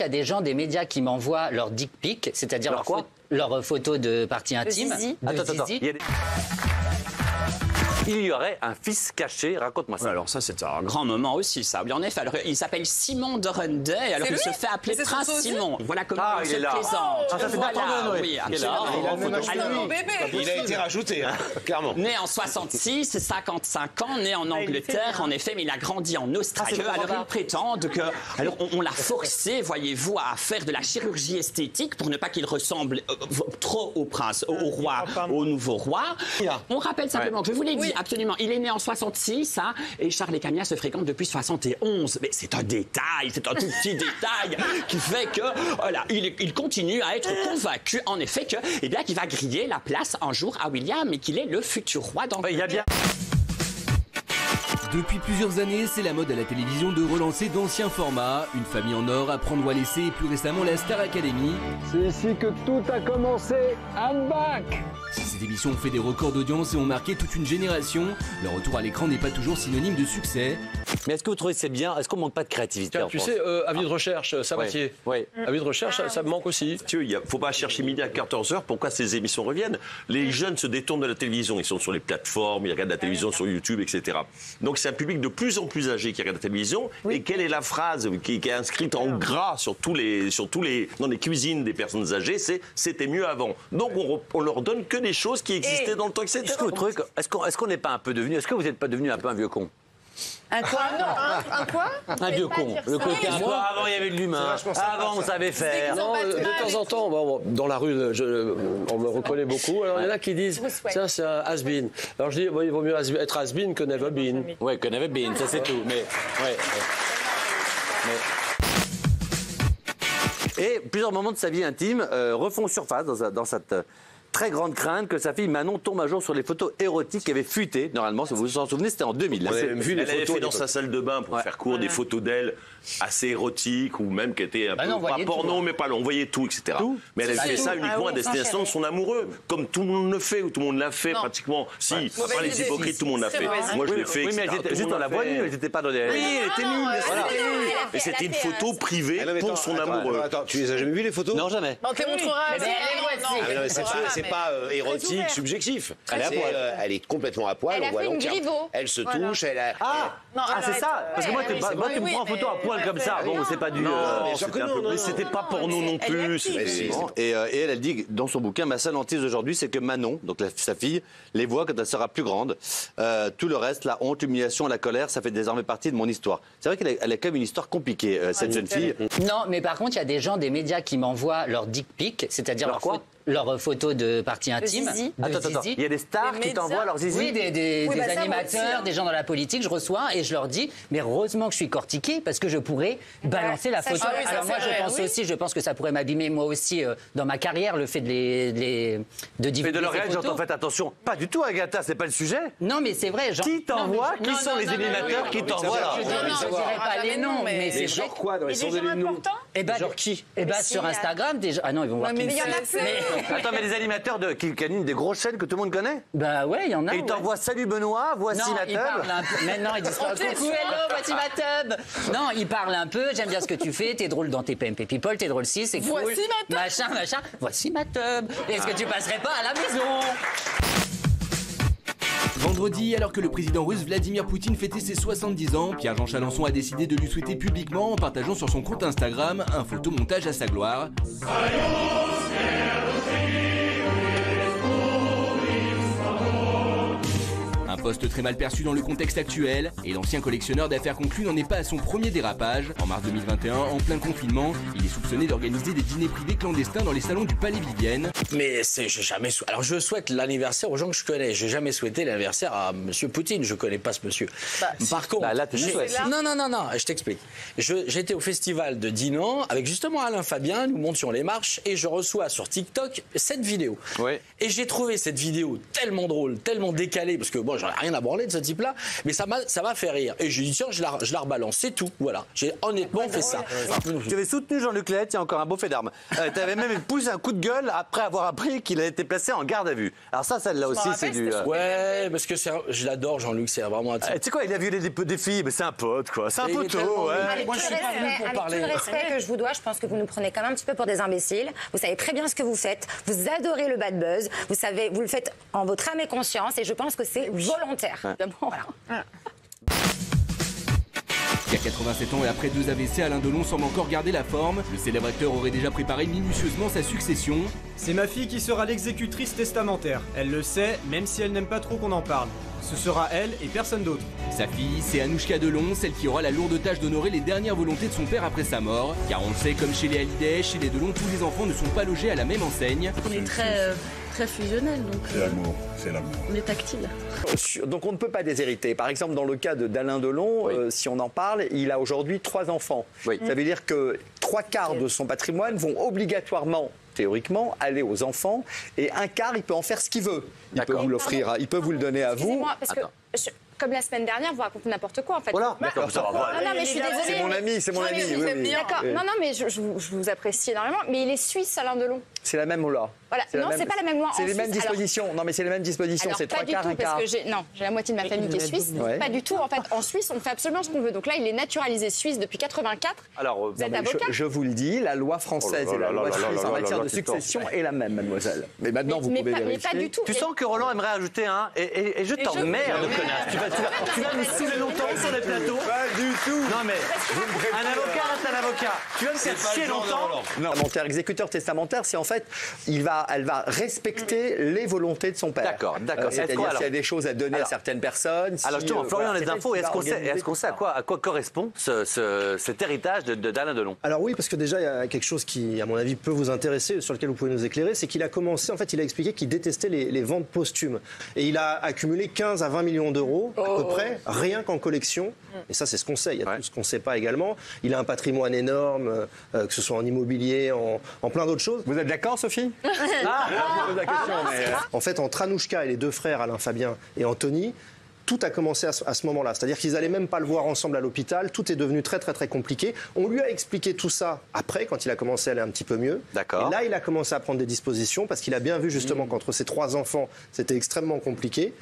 Il y a des gens, des médias qui m'envoient leur dick pic, c'est-à-dire leur photo de partie intime. Attends. Il y aurait un fils caché, raconte-moi ça. Alors ça, c'est un grand moment aussi, ça. Oui, en effet, alors, il s'appelle Simon Dorende, alors il se fait appeler Prince Simon. Voilà comment il se présente. Ça fait voilà, pas oui, absolument. Il a été rajouté, hein, clairement. Né en 66, 55 ans, né en Angleterre, en effet, mais il a grandi en Australie. Alors ils prétendent que, alors on l'a forcé, voyez-vous, à faire de la chirurgie esthétique pour ne pas qu'il ressemble trop au prince, au roi, au nouveau roi. On rappelle simplement que je vous l'ai dit. Absolument. Il est né en 66, hein, et Charles et Camilla se fréquentent depuis 71. Mais c'est un détail, c'est un tout petit détail qui fait que, voilà, il continue à être convaincu, en effet, que, eh bien, qu'il va griller la place un jour à William et qu'il est le futur roi d'Angleterre. Il y a bien. Depuis plusieurs années, c'est la mode à la télévision de relancer d'anciens formats. Une famille en or, Apprendre ou à laisser, et plus récemment la Star Academy. C'est ici que tout a commencé. I'm back. Si ces émissions ont fait des records d'audience et ont marqué toute une génération, leur retour à l'écran n'est pas toujours synonyme de succès. Mais est-ce que vous trouvez que c'est bien? Est-ce qu'on manque pas de créativité? Tiens, tu sais, avis de recherche, Sabatier. Oui. Avis de recherche, ça me manque aussi. Il ne faut pas chercher midi à 14h. Pourquoi ces émissions reviennent? Les jeunes se détournent de la télévision. Ils sont sur les plateformes, ils regardent la télévision sur YouTube, etc. Donc c'est un public de plus en plus âgé qui regarde la télévision. Oui. Et quelle est la phrase qui est inscrite en gras dans les cuisines des personnes âgées? C'est « c'était mieux avant ». Donc on leur donne que des choses qui existaient dans le temps, etc. Est-ce qu'on n'est pas un peu devenu... Est-ce que vous n'êtes pas devenu un peu un vieux con? Un quoi? Un quoi? Un vieux con. Le côté avant, il y avait de l'humain. Avant, on savait faire. Non, de temps en temps, bon, dans la rue, on me reconnaît beaucoup. Alors, il y en a qui disent, tiens, c'est un has-been. Alors, je dis, il vaut mieux être has-been que never been. Oui, que never been, ça c'est tout. Mais... Et plusieurs moments de sa vie intime refont surface dans cette très grande crainte que sa fille Manon tombe un jour sur les photos érotiques qui avaient fuité. Normalement, si vous vous en souvenez, c'était en 2000. On avait même vu les photos. Elle avait fait dans sa salle de bain pour faire court des photos d'elle assez érotiques ou même qui étaient un peu pas porno, mais pas long. On voyait tout, etc. Mais elle avait fait ça uniquement à destination de son amoureux, comme tout le monde le fait ou tout le monde l'a fait pratiquement. Si, pas les hypocrites, tout le monde l'a fait. Moi, je l'ai fait. Oui, mais elle était juste dans la voie nue, elle n'était pas dans les. Oui, elle était nue. Et c'était une photo privée pour son amoureux. Attends, tu les as jamais vues les photos? Non, jamais. On te montrera. C'est pas érotique, subjectif. Elle est à poil. Elle est complètement à poil. Elle a fait une grivo. Elle se touche, elle a... c'est ça. Parce que moi, tu me prends en photo à poil comme ça. Bon, c'est pas du... Mais c'était pas porno non plus. Et elle dit dans son bouquin, ma seule hantise aujourd'hui, c'est que Manon, donc sa fille, les voit quand elle sera plus grande. Tout le reste, la honte, l'humiliation, la colère, ça fait désormais partie de mon histoire. C'est vrai qu'elle a quand même une histoire compliquée, cette jeune fille. Non, mais par contre, il y a des gens, des médias qui m'envoient leur dick pic, c'est-à-dire leur photo de partie intime. Attends. Il y a des stars qui t'envoient leurs zizi? Oui, des animateurs, des gens dans la politique, je reçois et je leur dis, mais heureusement que je suis cortiquée parce que je pourrais balancer la photo. Alors moi, je pense que ça pourrait m'abîmer moi aussi dans ma carrière, le fait de divulguer mais de leur ces photos. j'entends, faites attention. Pas du tout, Agatha, c'est pas le sujet. Non, mais c'est vrai. Qui t'envoie? Qui sont les animateurs qui t'envoient? Je dirais pas les noms, mais c'est vrai. Genre quoi? Ils sont des noms. Genre qui? Sur Instagram, déjà. Ah non, ils vont voir. Mais il y en a plus. Attends, mais les animateurs qui animent des grosses chaînes que tout le monde connaît? Bah ouais, il y en a. Et ils t'envoient salut Benoît, voici ma tub. Maintenant, ils disent pas coucou, hello, voici ma tub. Non, ils parlent un peu, j'aime bien ce que tu fais, t'es drôle dans tes PMP People, t'es drôle si, c'est cool. Voici ma tub. Machin. Voici ma tub. Est-ce que tu passerais pas à la maison? Vendredi, alors que le président russe Vladimir Poutine fêtait ses 70 ans, Pierre-Jean Chalençon a décidé de lui souhaiter publiquement en partageant sur son compte Instagram un photomontage à sa gloire. Un poste très mal perçu dans le contexte actuel, et l'ancien collectionneur d'affaires conclues n'en est pas à son premier dérapage. En mars 2021, en plein confinement, il est soupçonné d'organiser des dîners privés clandestins dans les salons du Palais Vivienne. Mais alors je souhaite l'anniversaire aux gens que je connais. J'ai jamais souhaité l'anniversaire à Monsieur Poutine. Je connais pas ce monsieur. Par contre, là, non, je t'explique. J'étais au festival de Dinan avec justement Alain Fabien. Nous montions les marches et je reçois sur TikTok cette vidéo. Ouais. Et j'ai trouvé cette vidéo tellement drôle, tellement décalée, parce que moi, rien à branler de ce type-là. Mais ça m'a fait rire. Et j'ai dit, tiens, je la rebalance, c'est tout. Voilà. J'ai honnêtement fait ça. Tu avais soutenu Jean-Luc Lehette, il y a encore un beau fait d'armes. Tu avais même poussé un coup de gueule après avoir appris qu'il a été placé en garde à vue. Alors ça, celle-là aussi, c'est du... Ouais, parce que je l'adore, Jean-Luc, c'est vraiment un type. Tu sais quoi, il a violé des filles, mais c'est un pote, quoi. C'est un poteau, ouais. Moi, je suis pas venu pour parler. Avec tout le respect que je vous dois, je pense que vous nous prenez quand même un petit peu pour des imbéciles. Vous savez très bien ce que vous faites. Vous adorez le bad buzz. Vous le faites en votre âme et conscience. Et je pense que c'est volontaire. Voilà. Qu'à 87 ans et après 2 AVC, Alain Delon semble encore garder la forme. Le célèbre acteur aurait déjà préparé minutieusement sa succession. C'est ma fille qui sera l'exécutrice testamentaire. Elle le sait, même si elle n'aime pas trop qu'on en parle. Ce sera elle et personne d'autre. Sa fille, c'est Anouchka Delon, celle qui aura la lourde tâche d'honorer les dernières volontés de son père après sa mort. Car on le sait, comme chez les Hallyday, chez les Delon, tous les enfants ne sont pas logés à la même enseigne. On est très fusionnel, donc c'est l'amour. on est tactile. Donc on ne peut pas déshériter. Par exemple, dans le cas d'Alain Delon, si on en parle, il a aujourd'hui 3 enfants. Oui. Ça veut dire que 3/4 de son patrimoine vont obligatoirement, théoriquement, aller aux enfants, et 1/4, il peut en faire ce qu'il veut. Il peut vous l'offrir, il peut vous le donner à vous. Parce que comme la semaine dernière, vous racontez n'importe quoi en fait. Voilà, d'accord, ça va. Non, mais je suis désolée. C'est mon ami, oui. D'accord. Non, mais je vous apprécie énormément. Mais il est suisse, Alain Delon. C'est la même loi. Voilà. Non, c'est pas la même loi. C'est les mêmes dispositions. Non, mais c'est les mêmes dispositions. C'est 3/4, 1/4. Parce que j'ai la moitié de ma famille qui est suisse. Pas du tout. En fait, en Suisse, on fait absolument ce qu'on veut. Donc là, il est naturalisé suisse depuis 84. Alors, vous êtes avocat. Je vous le dis, la loi française et la loi suisse en matière de succession est la même, mademoiselle. Mais maintenant, vous pouvez vérifier. Mais pas du tout. Tu sens que Roland aimerait ajouter un et je t'emmerde, connasse. Tu vas me saouler longtemps sur les plateaux. Pas du tout. Non mais un avocat reste un avocat. Tu vas me faire chier longtemps. Non, mon père exécuteur testamentaire, c'est en fait, elle va respecter les volontés de son père. D'accord. C'est-à-dire s'il y a des choses à donner à certaines personnes. Alors justement, Florian, les infos, est-ce qu'on sait à quoi correspond cet héritage d'Alain Delon? Alors oui, parce que déjà, il y a quelque chose qui, à mon avis, peut vous intéresser, sur lequel vous pouvez nous éclairer, c'est qu'il a commencé, en fait, il a expliqué qu'il détestait les ventes posthumes. Et il a accumulé 15 à 20 millions d'euros, à peu près, rien qu'en collection. Et ça, c'est ce qu'on sait. Il y a tout ce qu'on ne sait pas également. Il a un patrimoine énorme, que ce soit en immobilier, en plein d'autres choses. Vous êtes d'accord, Sophie? En fait, entre Anouchka et les 2 frères, Alain Fabien et Anthony, tout a commencé à ce moment-là. C'est-à-dire qu'ils n'allaient même pas le voir ensemble à l'hôpital. Tout est devenu très, très, très compliqué. On lui a expliqué tout ça après, quand il a commencé à aller un petit peu mieux. D'accord. Et là, il a commencé à prendre des dispositions parce qu'il a bien vu justement qu'entre ses 3 enfants, c'était extrêmement compliqué.